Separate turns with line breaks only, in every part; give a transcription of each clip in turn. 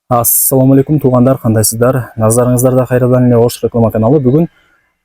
Ассаламу алейкум туугандар, кандайсыздар? Назарыңыздарда кайрадан эле Ош реклама каналы. Бүгүн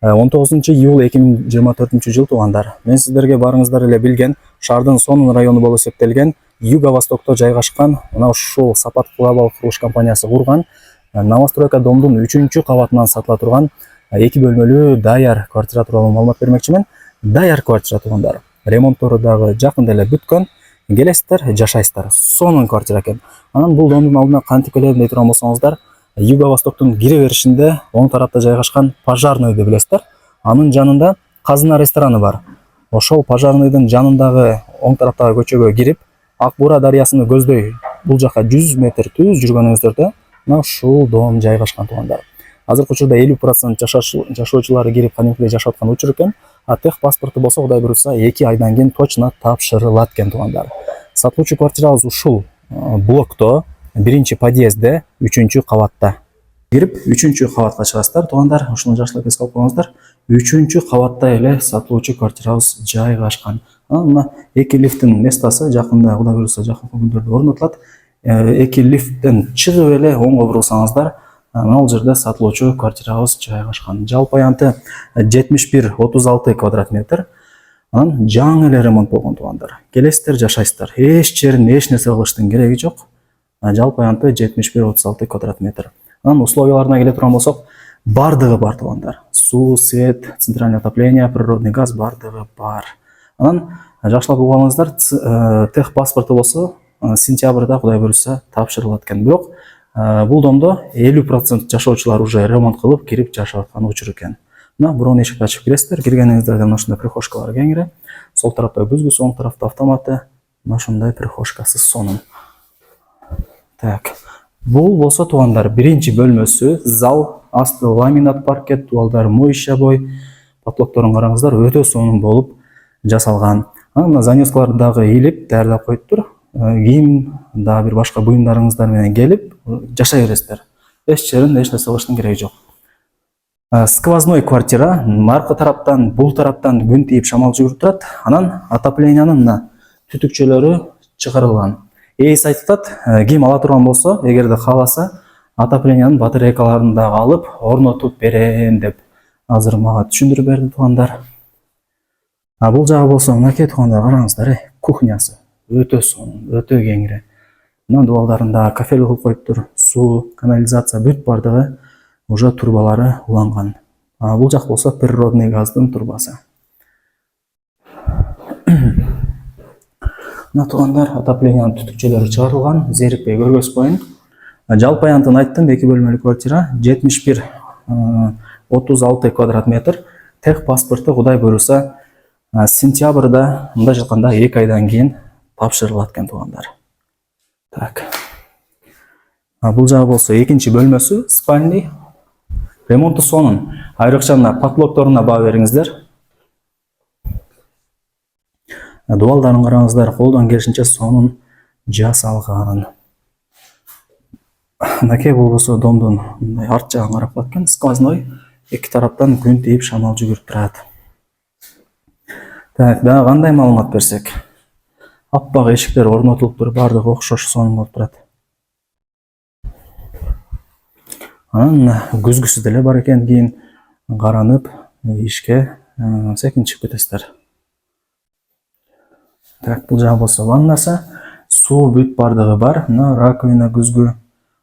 19 июл 2024 жыл туугандар. Мен сиздерге барыңыздар эле билген шаардын сонун району болуп эсептелген Юго-Востокто жайгашкан мына ушул Сапат Глобал курулуш компаниясы курган новостройка домдун 3-кабатынан сатыла турган 2 бөлмөлүү даяр квартира тууралуу маалымат бермекчимин. Даяр квартира туугандар. Ремонттору дагы жакында эле бүткөн. Келесиздер, жашайсыздар. Сонун квартира экен. Анан бул домдун алдына кантип келем дей турган болсоңуздар, Юго-Востоктун кире беришинде оң тарапта жайгашкан пожарныйды билесиздер. Анын жанында казына рестораны бар. Ошол пожарныйдын жанындагы оң тараптагы көчөгө кирип, Ак Бура дарыясыны көздөй бул жака 100 метр түз жүргөнүңүздөрдө мына ушул дом жайгашкан туугандар. Азыркы учурда 50% жашоочулары кирип кадимкидей жашап аткан учур экен. А тех паспорту болсо Кудай буйруса 2 айдан кийин точно тапшырылат экен туугандар. Сатылуучу квартирабыз ушул блокто, 1-подъездде, 3-кабатта. Кирип 3-кабатка чыгасыздар туугандар. Ушуну жакшылап эске алып коюңуздар. 3-кабатта эле сатылуучу квартирабыз жайгашкан. Мына 2 лифттин местасы жакында Кудай буйруса жакынкы күндөрдө орнотулат. 2 лифттен чыгып эле оңго бурулсаңыздар, мына бул жерде сатылуучу квартирабыз жайгашкан. Жалпы аянты 71-36 квадрат метр. Анан жаңы эле ремонт болгон туугандар. Келесиздер, жашайсыздар. Эч жерин эч нерсе кылыштын кереги жок. Жалпы аянты 71-36 квадрат метр. Анан условияларына келе турган болсок, бардыгы бар туугандар. Суу, свет, центральное отопление, природный газ бардыгы бар. Анан жакшылап угуңуздар, тех паспорту болсо сентябрда Кудай буйруса тапшырылат экен. Бирок бул домдо 50% жашоочулар уже ремонт кылып кирип жашап аткан учур экен. Мына бурон эшикти ачып киресиздер. Киргениңиздерде мына ушундай прихожкалар кеңири. Сол тарапта күзгүсү, оң тарапта автоматы. Мына ушундай прихожкасы сонун. Так. Бул болсо туугандар 1-чи бөлмөсү, зал, асты ламинат паркет, туалдар моюща бой. Потолокторун караңыздар, өтө сонун болуп жасалган. Мына занёскалар дагы илип, даярдап коюптур. Кийим да бир башка буюмдарыңыздар менен келип жашай бересиздер. Эч жерин эч нерсе кылыштын кереги жок. Сквозной квартира, аркы тараптан, бул тараптан күн тийип шамал жүгүрүп турат. Анан отоплениянын мына түтүкчөлөрү чыгарылган. Эйс айтып атат, ким ала турган болсо, эгерде кааласа, отоплениянын батарейкаларын дагы алып, орнотуп берем деп азыр мага түшүндүрүп берди туугандар. Бул жагы болсо мынакей туугандар, караңыздар, кухнясы өтө сонун, өтө кеңири. Мына дубалдарында кафель кылып коюптур, суу, канализация бүт бардыгы уже турбалары уланган. Бул жак болсо природный газдын турбасы. Мына туугандар, отоплениянын түтүкчөлөрү чыгарылган, зерикпей көргөзбөйүн. Жалпы аянтын айттым, 2 бөлмөлүү квартира, 71-36 квадрат метр. Тех паспорту Кудай буйруса сентябрда мындай жатканда 2 айдан кийин тапшырылат экен туугандар. Так. Бул жагы болсо 2-чи бөлмөсү, спальный. Ремонту сонун. Айрыкча мына потолокторуна баа бериңиздер. Дубалдарын караңыздар, колдон келишинче сонун жасалган. Мынакей бул болсо домдун арт жагын карап аткан, сквозной, 2 тараптан күн тийип шамал жүгүрүп турат. Так, дагы кандай маалымат берсек? Аппак эшиктер орнотулуптур, бардыгы окшош сонун болуп турат. Анан күзгүсү деле бар экен, кийин каранып ишке секин чыгып кетесиздер. Так, бул жагы болсо ваннасы, суу бүт бардыгы бар. Мына раковина, күзгү,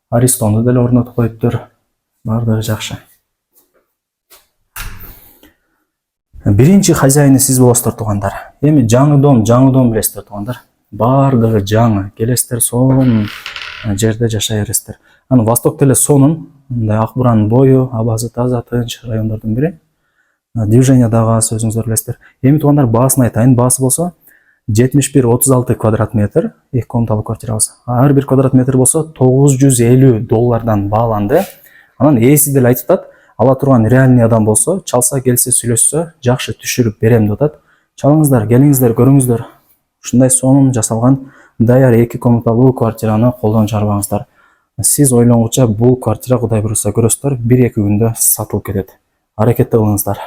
аристонду деле орнотуп коюптур. Бардыгы жакшы. 1-чи хозяйны сиз болосуздар туугандар. Эми жаңы дом билесиздер туугандар. Бардыгы жаңы. Келесиздер, сонун жерде жашай бересиздер. Анан Восток деле сонун, мындай Ак Буранын бою, абазы таза, тынч райондордун бири. Движение дагы аз, өзүңүздөр билесиздер. Эми туугандар, баасын айтайын. Баасы болсо 71-36 квадрат метр, 2 комнаталуу квартирабыз. Ар бир квадрат метр болсо $950 бааланды. Анан ээси деле айтып атат, ала турган реальный адам болсо, чалса, келсе, сүйлөшсө, жакшы түшүрүп берем деп атат. Чалыңыздар, келиңиздер, көрүңүздөр. Ушундай сонун жасалган даяр 2 комнаталуу квартираны колдон чарбаңыздар. Сиз ойлонгуча бул квартира Кудай буйруса көрөсүздөр, 1-2 күндө сатылып кетет. Аракетте кылыңыздар.